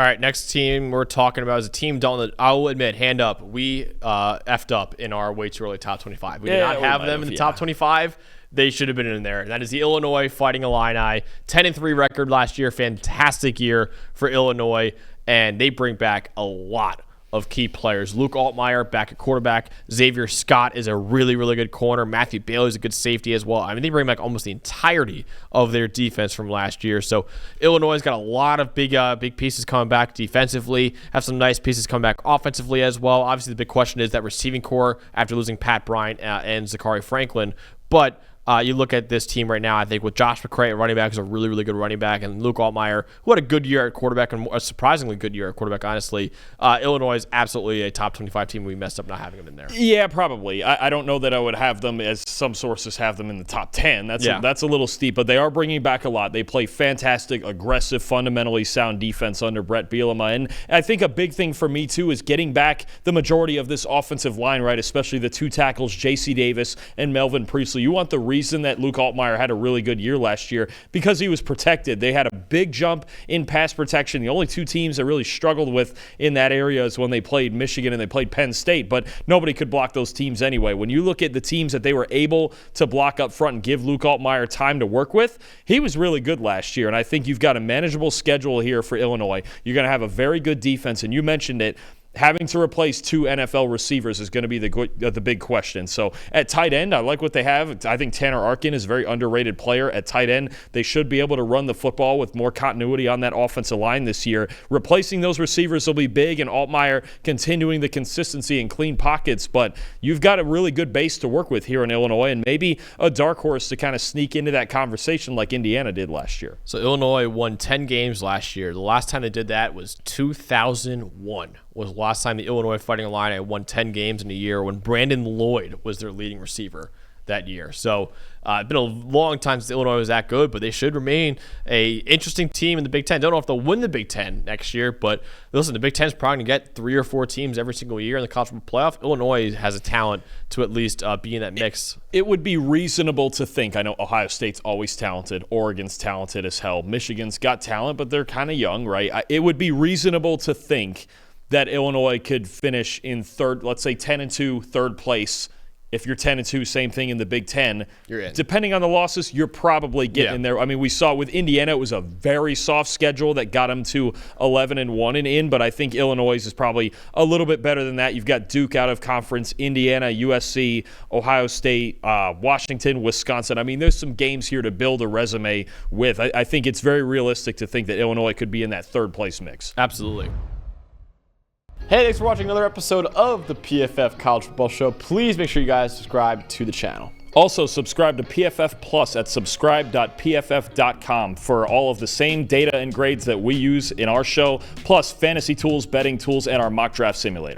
right, next team we're talking about is a team, Dalton, that I'll admit, hand up, we effed up in our way too early top 25. We did not have them in the top 25. They should have been in there. That is the Illinois Fighting Illini. 10-3 record last year. Fantastic year for Illinois. And they bring back a lot of key players. Luke Altmaier back at quarterback. Xavier Scott is a really, really good corner. Matthew Bailey is a good safety as well. I mean, they bring back almost the entirety of their defense from last year. So Illinois has got a lot of big pieces coming back defensively. Have some nice pieces coming back offensively as well. Obviously, the big question is that receiving core after losing Pat Bryant and Zachary Franklin. But you look at this team right now, I think with Josh McCray at running back, who's a really, really good running back, and Luke Altmaier, who had a good year at quarterback, and a surprisingly good year at quarterback, honestly. Illinois is absolutely a top 25 team. We messed up not having them in there. Yeah, probably. I don't know that I would have them, as some sources have them, in the top 10. That's a little steep, but they are bringing back a lot. They play fantastic, aggressive, fundamentally sound defense under Brett Bielema. And I think a big thing for me, too, is getting back the majority of this offensive line, right, especially the two tackles, J.C. Davis and Melvin Priestley. You want the reason that Luke Altmaier had a really good year last year because he was protected. They had a big jump in pass protection. The only two teams that really struggled with in that area is when they played Michigan and they played Penn State, but nobody could block those teams anyway. When you look at the teams that they were able to block up front and give Luke Altmaier time to work with, he was really good last year, and I think you've got a manageable schedule here for Illinois. You're going to have a very good defense, and you mentioned it. Having to replace two NFL receivers is going to be the big question. So at tight end, I like what they have. I think Tanner Arkin is a very underrated player at tight end. They should be able to run the football with more continuity on that offensive line this year. Replacing those receivers will be big, and Altmaier continuing the consistency and clean pockets. But you've got a really good base to work with here in Illinois, and maybe a dark horse to kind of sneak into that conversation like Indiana did last year. So Illinois won 10 games last year. The last time they did that was 2001. Was the last time the Illinois Fighting Illini won 10 games in a year when Brandon Lloyd was their leading receiver that year. So it's been a long time since Illinois was that good, but they should remain a interesting team in the Big Ten. Don't know if they'll win the Big Ten next year, but listen, the Big Ten is probably going to get 3 or 4 teams every single year in the college football playoff. Illinois has a talent to at least be in that mix. It would be reasonable to think, I know Ohio State's always talented, Oregon's talented as hell, Michigan's got talent, but they're kind of young, right? It would be reasonable to think that Illinois could finish in third, let's say 10-2, third place. If you're 10-2, same thing in the Big Ten. You're in. Depending on the losses, you're probably getting in there. I mean, we saw with Indiana, it was a very soft schedule that got them to 11-1 and in, but I think Illinois is probably a little bit better than that. You've got Duke out of conference, Indiana, USC, Ohio State, Washington, Wisconsin. I mean, there's some games here to build a resume with. I think it's very realistic to think that Illinois could be in that third place mix. Absolutely. Hey, thanks for watching another episode of the PFF College Football Show. Please make sure you guys subscribe to the channel. Also, subscribe to PFF Plus at subscribe.pff.com for all of the same data and grades that we use in our show, plus fantasy tools, betting tools, and our mock draft simulator.